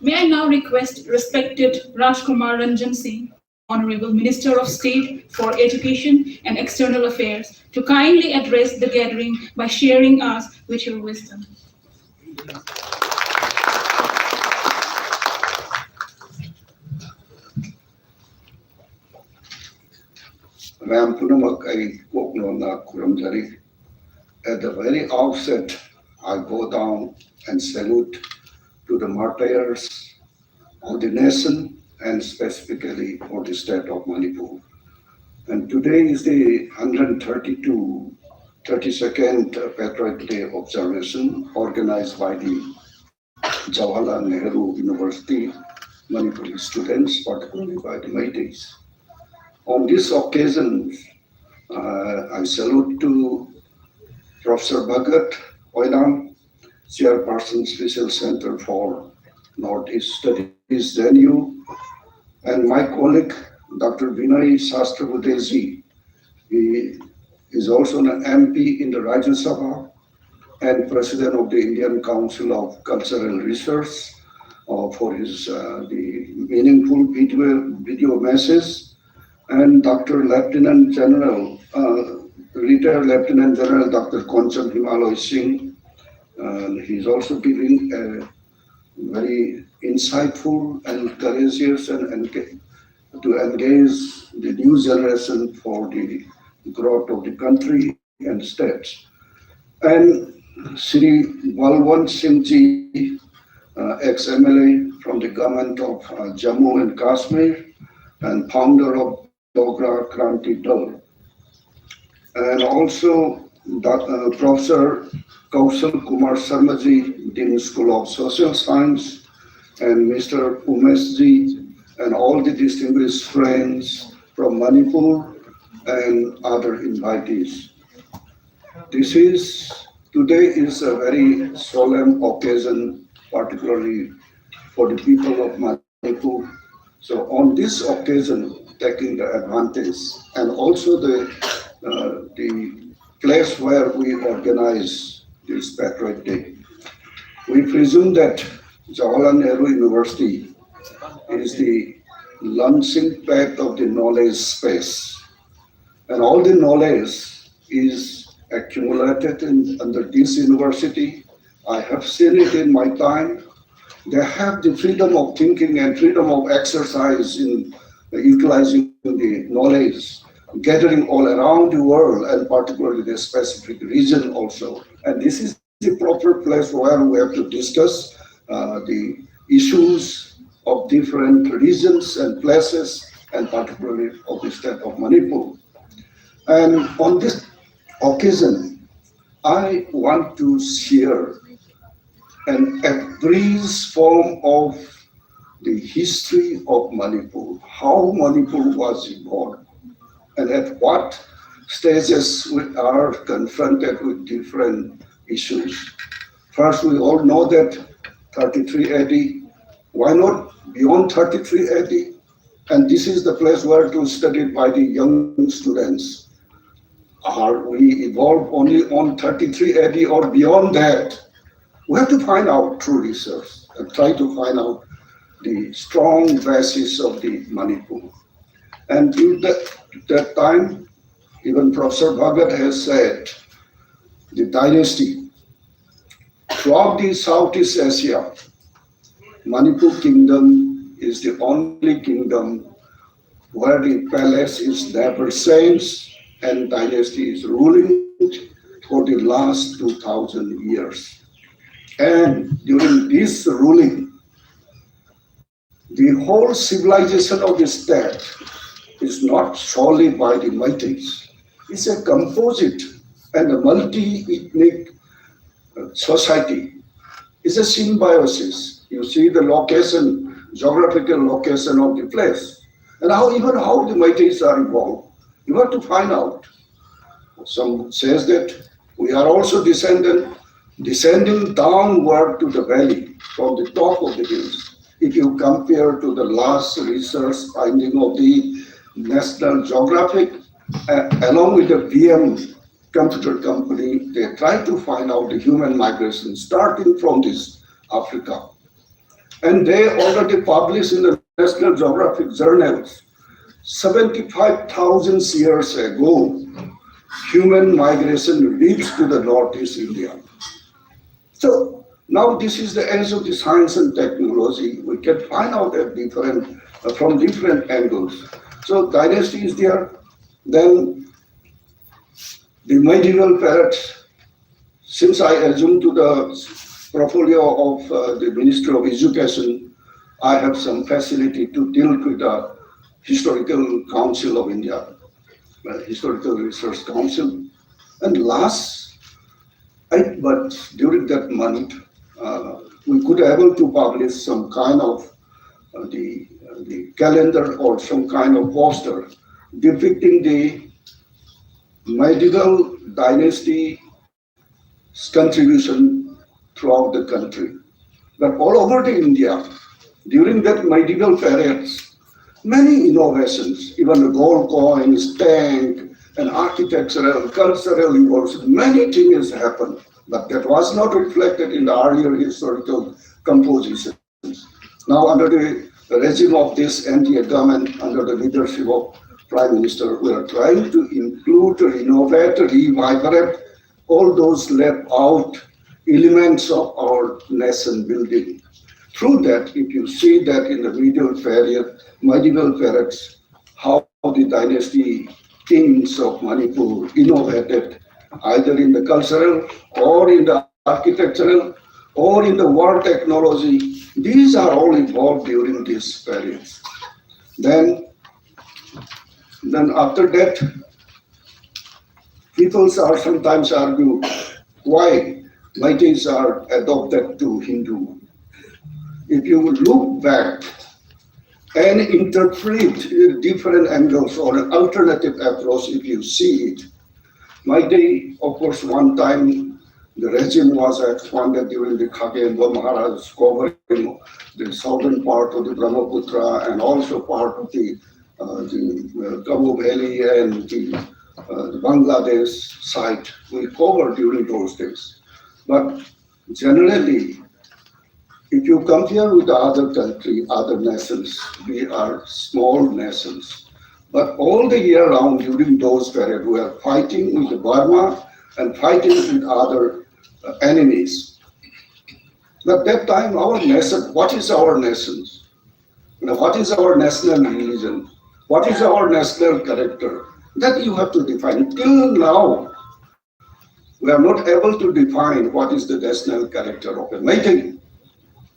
May I now request respected Rajkumar Ranjan Singh, Honorable Minister of State for Education and External Affairs, to kindly address the gathering by sharing us with your wisdom. At the very outset, I bow down and salute to the martyrs of the nation and specifically for the state of Manipur. And today is the 32nd Patriot Day observation organized by the Jawaharlal Nehru University Manipuri students, particularly by the 𝐏𝐀𝐓𝐑𝐈𝐎𝐍. On this occasion, I salute to Professor 𝐏𝐻𝐾𝐓𝐑𝐈𝐎𝐍, Chairperson Special Center for Northeast Studies, 𝐴𝐁𝑈, and my colleague, Dr. Vinay Sahasrabudhe. He is also an MP in the Rajya Sabha and President of the Indian Council of Cultural Research for his the meaningful video message, and Dr. Lieutenant General, retired Lieutenant General Dr. Kanchan Himaloy Singh. He's also giving a very insightful and courageous and to engage the new generation for the growth of the country and states. And Shri Balwant Singh Ji, ex-MLA from the government of Jammu and Kashmir and founder of Dogra Kranti Dal. And also Professor Kaushal Kumar Sharma Ji, Dean School of Social Science, and Mr. Umesh Ji, and all the distinguished friends from Manipur and other invitees. Today is a very solemn occasion, particularly for the people of Manipur. So on this occasion, taking the advantage, and also the place where we organize this Patriot Day, we presume that Jawaharlal Nehru University is the launching pad of the knowledge space, and all the knowledge is accumulated under this university. I have seen it in my time. They have the freedom of thinking and freedom of exercise in utilizing the knowledge, gathering all around the world, and particularly the specific region also. And this is the proper place where we have to discuss the issues of different regions and places, and particularly of the state of Manipur. And on this occasion, I want to share a brief form of the history of Manipur, how Manipur was born, and at what stages we are confronted with different issues. First, we all know that 33 AD, why not beyond 33 AD? And this is the place where to study by the young students. Are we evolved only on 33 AD or beyond that? We have to find out through research and try to find out the strong basis of the Manipur. And in that time, even Professor Bhagat has said, the dynasty throughout the Southeast Asia, Manipur kingdom is the only kingdom where the palace is never changed and dynasty is ruling for the last 2,000 years. And during this ruling, the whole civilization of the state is not solely by the 𝐏𝐻𝐾𝐓𝐑𝐈𝐎𝐍. It's a composite and a multi-ethnic society. It's a symbiosis. You see the location, geographical location of the place, and how the 𝐏𝐻𝐾𝐓𝐑𝐈𝐎𝐍 are involved. You have to find out. Some says that we are also descending downward to the valley from the top of the hills. If you compare to the last research finding of the National Geographic, along with the VM computer company, they try to find out the human migration starting from this Africa. And they already published in the National Geographic journals 75,000 years ago, human migration reached to the Northeast India. So now this is the age of the science and technology. We can find out from different angles. So dynasty is there. Then the medieval periods, since I assumed to the portfolio of the Ministry of Education, I have some facility to deal with the Historical Council of India, Historical Research Council. And but during that month, we could able to publish some kind of the calendar or some kind of poster depicting the medieval dynasty's contribution throughout the country. But all over the India, during that medieval periods, many innovations, even the gold coins, tank, and architectural, cultural evolution, many things happened. But that was not reflected in the earlier historical compositions. Now, under the regime of this NDA government, under the leadership of Prime Minister, we are trying to include, renovate, revibrate all those left out elements of our nation building. Through that, if you see that in the medieval periods, how the dynasty kings of Manipur innovated either in the cultural or in the architectural or in the war technology, these are all involved during this period. Then after that, people are sometimes argue why Meiteis are adopted to Hindu. If you look back and interpret different angles or an alternative approach, if you see it, Meitei, of course, one time the regime was expanded during the 𝐏𝐀𝐓𝐑𝐈𝐎𝐍 Maharaj, covering the southern part of the Brahmaputra and also part of the Kabu Valley and the Bangladesh side. We covered during those days. But generally, if you compare with the other country, other nations, we are small nations. But all the year round during those periods, we are fighting with Burma and fighting with other enemies. But that time, our nation, what is our nation? What is our national religion? What is our national character? That you have to define. Till now, we are not able to define what is the national character of a Meitei.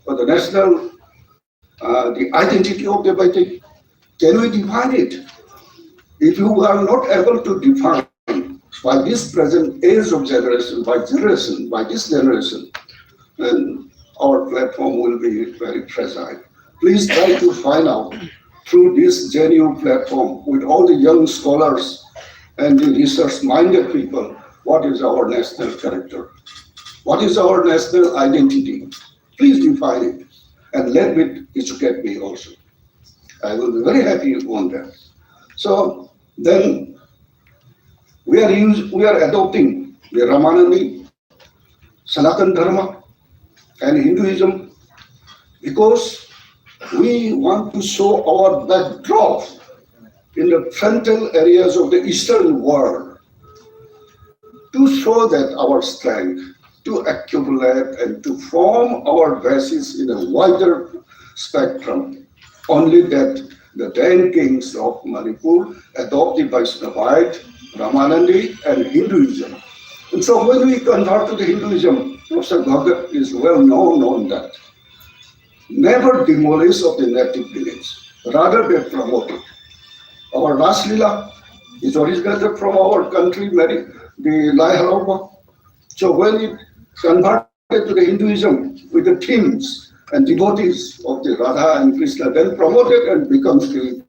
For the national, the identity of the Meitei, can we define it? If you are not able to define by this present age of generation, by this generation, then our platform will be very fragile. Please try to find out through this genuine platform with all the young scholars and the research-minded people, what is our national character? What is our national identity? Please define it and let me educate me also. I will be very happy on that. So then we are adopting the Ramanandi, Sanatana Dharma and Hinduism because we want to show our backdrop in the frontal areas of the Eastern world to show that our strength, to accumulate and to form our basis in a wider spectrum. Only that the 10 kings of Manipur adopted Vaishnavite, Ramanandi and Hinduism. And so when we convert to the Hinduism, Professor Bhagat is well known on that. Never demolish of the native village, rather they promote it. Our Ras Leela is originated from our country, the Lai Haraupa. So when it converted to the Hinduism with the themes and devotees of the Radha and Krishna, then promoted and becomes the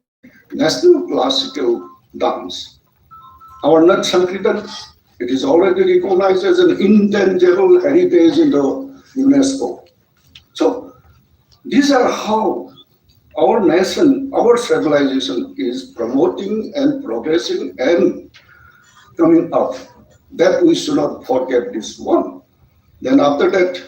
national classical dance. Our Nat Sankirtan, it is already recognized as an intangible heritage in the UNESCO. So these are how our nation, our civilization is promoting and progressing and coming up. That we should not forget this one. Then after that,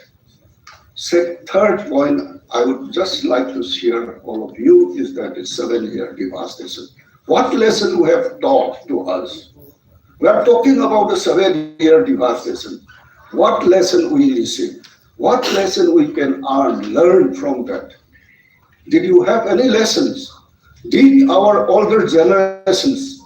third point I would just like to share all of you is that it's 7-year devastation. What lesson we have taught to us? We are talking about the 7-year devastation. What lesson we received? What lesson we can learn from that? Did you have any lessons? Did our older generations,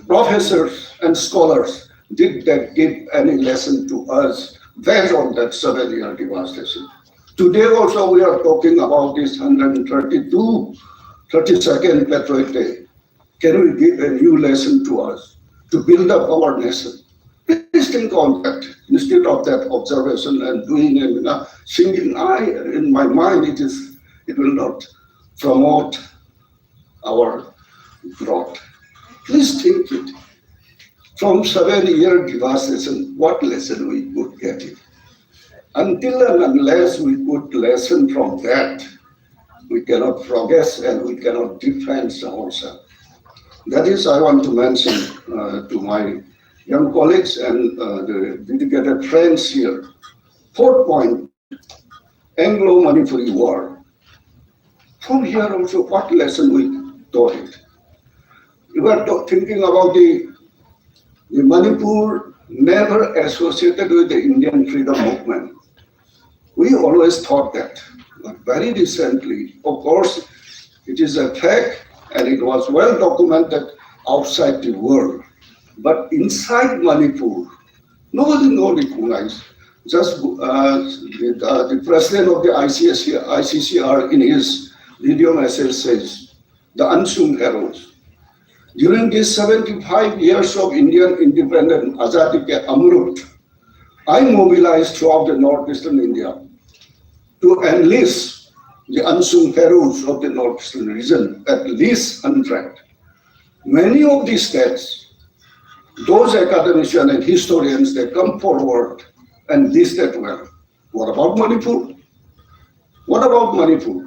professors and scholars, did they give any lesson to us based on that 7-year devastation? Today also we are talking about this 32nd Patriot Day. Can we give a new lesson to us to build up our nation? Please think on that. Instead of that observation and doing and singing, in my mind it will not promote our growth. Please think it. From 7-year devastation, what lesson we could get it? Until and unless we could lesson from that, we cannot progress and we cannot defend ourselves. That is, I want to mention to my young colleagues and the dedicated friends here. 4th point, Anglo-Manipuri War. From here also, what lesson we taught it? We were thinking about the Manipur never associated with the Indian freedom movement. We always thought that, but very recently, of course, it is a fact and it was well documented outside the world. But inside Manipur, nobody recognized. Just the president of the ICCR in his video message says, the unsung heroes. During these 75 years of Indian independence, Azadi ke Amrut, I mobilized throughout the northeastern India to enlist the unsung heroes of the northeastern region, at least 100. Many of these states, those academicians and historians, they come forward and listed well. What about Manipur? What about Manipur?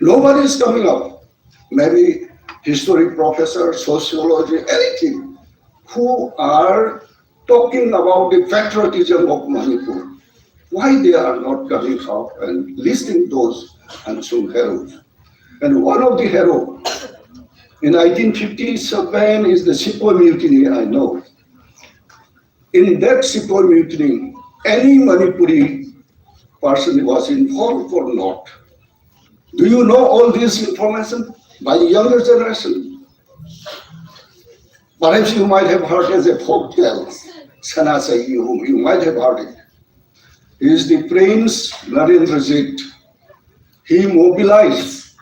Nobody is coming up. Maybe history professor, sociology, anything, who are talking about the patriotism of Manipur. Why they are not coming out and listing those unsung heroes? And one of the heroes in 1957 is the Sepoy Mutiny, I know. In that Sepoy Mutiny, any Manipuri person was involved or not? Do you know all this information by the younger generation? Perhaps you might have heard as a folk tale, Sanasai, you might have heard it. He is the Prince Narendrajit. He mobilized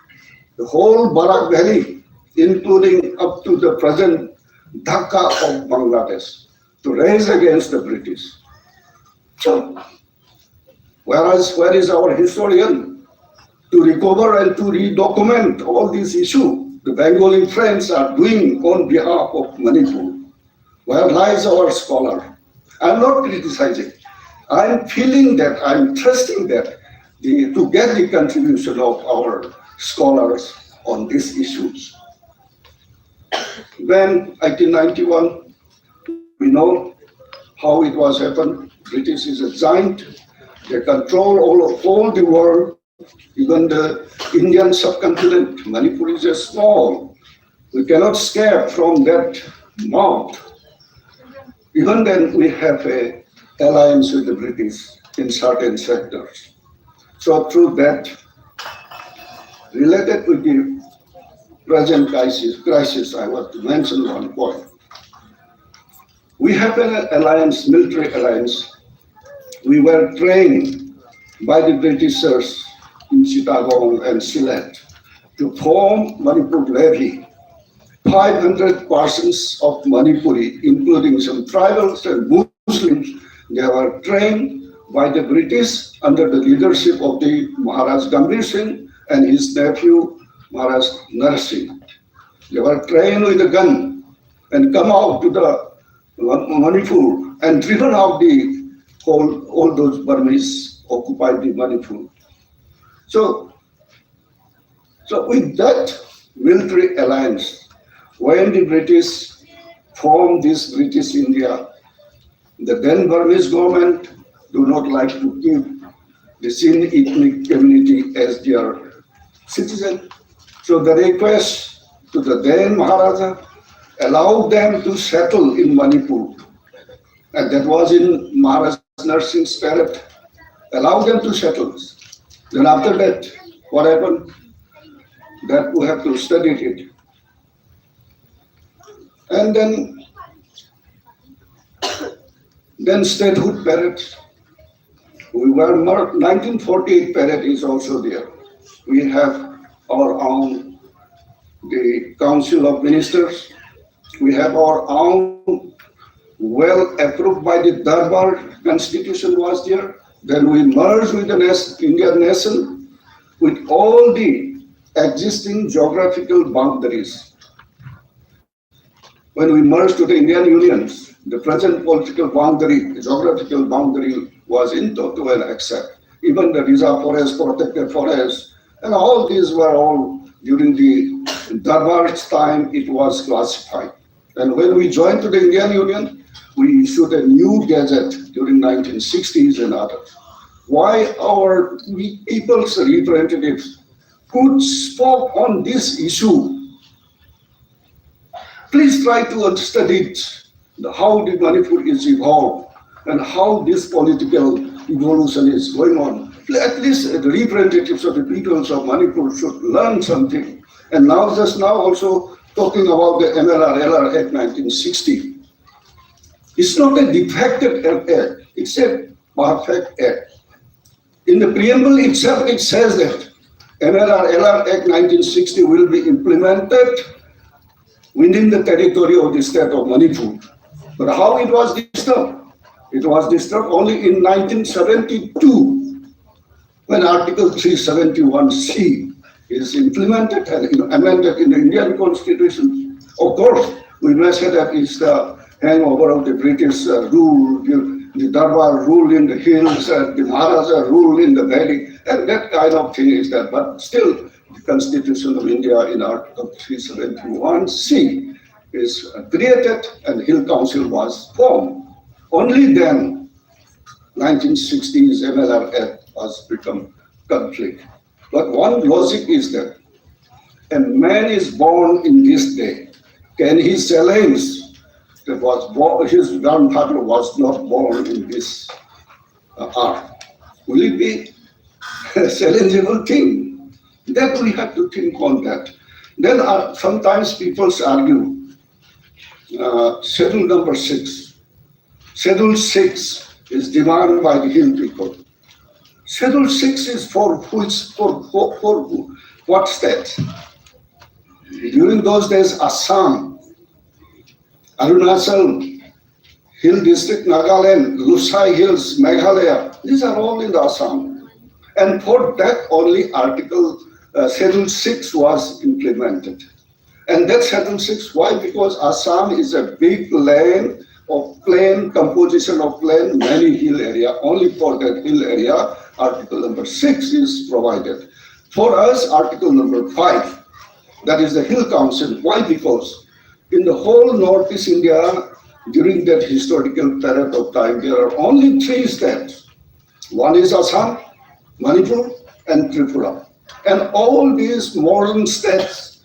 the whole Barak Valley, including up to the present Dhaka of Bangladesh, to raise against the British. So, where is our historian to recover and to redocument all these issues the Bengali friends are doing on behalf of Manipur? Where lies our scholar? I'm not criticizing. I'm feeling that, I'm trusting that to get the contribution of our scholars on these issues. When 1891, we know how it was happened. British is a giant. They control all the world, even the Indian subcontinent. Manipur is a small. We cannot escape from that mouth. Even then, we have a alliance with the British in certain sectors. So through that, related with the present crisis, I want to mention one point. We have an alliance, military alliance. We were trained by the Britishers in Chittagong and Sylhet to form Manipur Levy. 500 persons of Manipuri, including some tribals and Muslims, they were trained by the British under the leadership of the Maharaj Gambhir Singh and his nephew Maharaj Narsingh. They were trained with a gun and come out to the Manipur and driven out all those Burmese occupied the Manipur. So with that military alliance, when the British formed this British India, the then Burmese government do not like to give the Sin ethnic community as their citizen. So the request to the then Maharaja allowed them to settle in Manipur. And that was in Maharaj Narsing's spirit, allowed them to settle. Then after that, what happened? That we have to study it. And then statehood parade. We were 1948 parade is also there. We have our own, the Council of Ministers. We have our own, well approved by the Darbar Constitution was there. Then we merged with the Indian nation with all the existing geographical boundaries. When we merged to the Indian Union, the present political boundary, the geographical boundary was in total and accept. Even the reserve forest, protected forest, and all these were all during the Darbar's time, it was classified. And when we joined to the Indian Union, we issued a new gazette during 1960s and others. Why our people's representatives who spoke on this issue, please try to study it, how the Manipur is evolved and how this political evolution is going on. At least the representatives of the peoples of Manipur should learn something. And now, just now also talking about the MLR-LR Act 1960. It's not a defective act, it's a perfect act. In the preamble itself, it says that MLR-LR Act 1960 will be implemented within the territory of the state of Manipur. But how it was disturbed? It was disturbed only in 1972 when Article 371C is implemented and amended in the Indian Constitution. Of course, we may say that it's the hangover of the British rule, the Darbar rule in the hills, the Maharaja rule in the valley, and that kind of thing is that. But still, the Constitution of India in Article 371C is created and Hill Council was formed. Only then, 1960s MLR Act has become conflict. But one logic is that a man is born in this day. Can he challenge that was born, his grandfather was not born in this earth? Will it be a challengeable thing? That we have to think on that. Then sometimes people argue, Schedule number 6. Schedule 6 is demanded by the Hill people. Schedule 6 is for what state? During those days, Assam, Arunachal, Hill District, Nagaland, Lusai Hills, Meghalaya, these are all in the Assam. And for that only article, Schedule 6 was implemented. And that Schedule 6, why? Because Assam is a big land of plain, composition of plain, many hill area. Only for that hill area, Article number 6 is provided. For us, Article number 5, that is the Hill Council. Why? Because in the whole Northeast India, during that historical period of time, there are only 3 states. One is Assam, Manipur, and Tripura. And all these modern states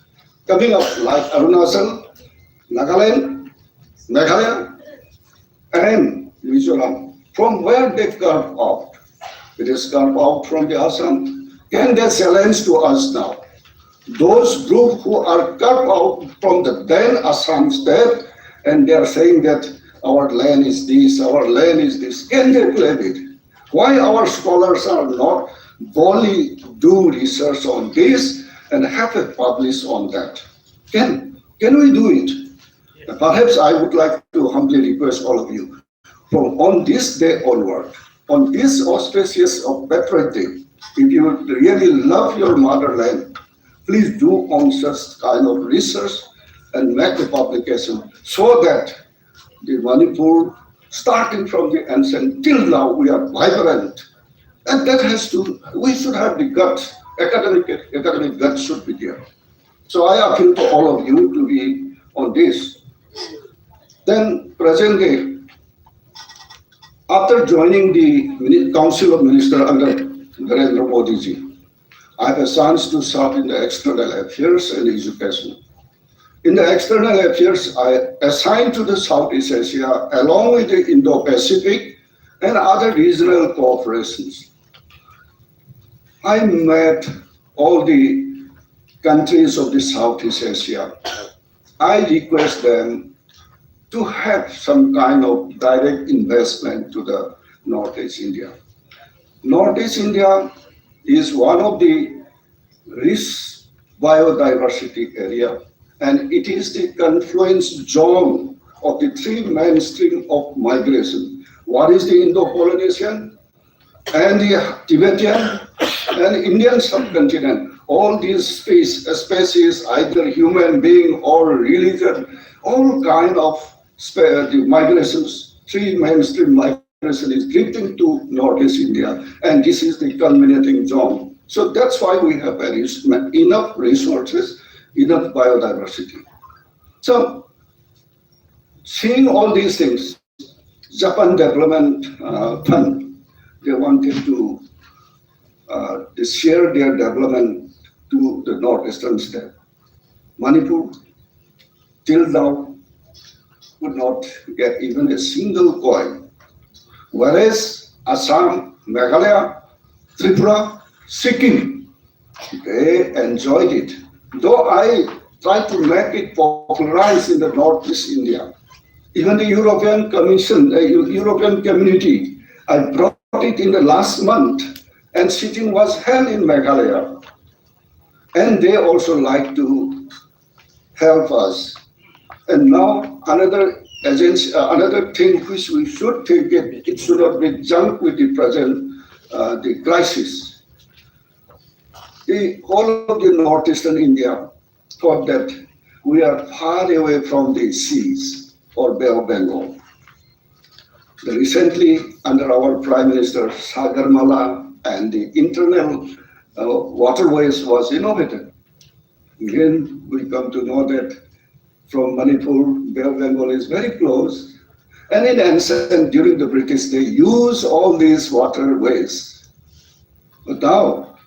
coming up like Arunachal, Nagaland, Meghalaya, and Mizoram, from where they carved out. It is carved out from the Assam. Can they challenge to us now? Those groups who are carved out from the then Assam state, and they are saying that our land is this, our land is this, can they claim it? Why our scholars are not boldly do research on this and have it published on that? Can we do it? Perhaps I would like to humbly request all of you, from on this day onward, on this auspicious of Patriot Day, if you really love your motherland, please do on such kind of research and make a publication so that the Manipur, starting from the ancient till now, we are vibrant. And that has to, we should have the guts, academic guts should be there. So I appeal to all of you to be on this. Then present day, after joining the Council of Ministers under Narendra Modi ji. I have a chance to serve in the external affairs and education. In the external affairs, I assigned to the Southeast Asia along with the Indo-Pacific and other regional cooperations. I met all the countries of the Southeast Asia. I request them to have some kind of direct investment to the Northeast India. Northeast India is one of the rich biodiversity area, and it is the confluence zone of the three mainstream of migration. What is the Indo-Polynesian and the Tibetan and Indian subcontinent? All these species, either human being or religion, all kind of the migrations, three mainstream migration is drifting to Northeast India, and this is the culminating zone. So that's why we have enough resources, enough biodiversity. So seeing all these things, Japan Development Fund, they wanted to share their development to the northeastern state. Manipur, till now, could not get even a single coin, whereas Assam, Meghalaya, Tripura, Sikkim, they enjoyed it. Though I tried to make it popularized in the Northeast India, even the European Commission, the European Community, I brought it in the last month, and sitting was held in Meghalaya. And they also like to help us. And now another agency, another thing which we should think it should not be jumped with the present the crisis. The whole of the northeastern India thought that we are far away from the seas or Bay of Bengal. Recently, under our Prime Minister, Sagarmala and the internal waterways was innovated. Again, we come to know that from Manipur, Bay of Bengal is very close. And in ancient, during the British, they used all these waterways. But now,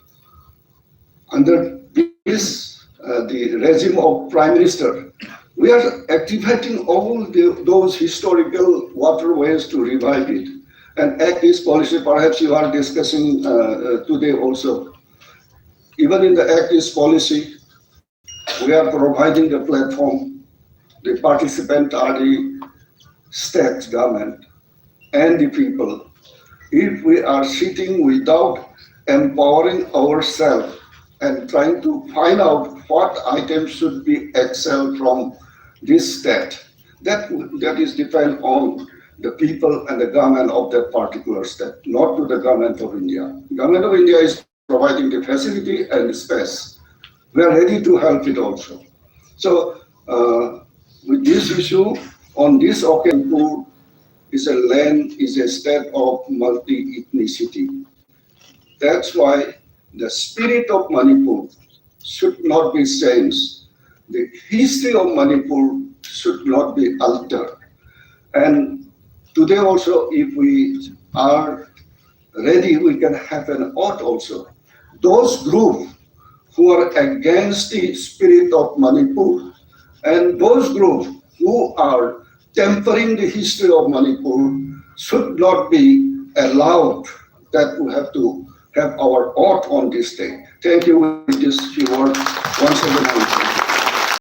under this, the regime of Prime Minister, we are activating all those historical waterways to revive it. And Act East policy, perhaps you are discussing today also. Even in the Act East policy, we are providing the platform. The participant are the state government and the people. If we are sitting without empowering ourselves and trying to find out what items should be excelled from this state, that is depend on the people and the government of that particular state, not to the government of India. Government of India is providing the facility and the space. We are ready to help it also. So with this issue, on this occasion, is a land, is a state of multi-ethnicity. That's why the spirit of Manipur should not be changed. The history of Manipur should not be altered. And today also, if we are ready, we can have an oath also. Those groups who are against the spirit of Manipur and those groups who are tempering the history of Manipur should not be allowed that we have to have our oath on this day. Thank you with this few words. Once again,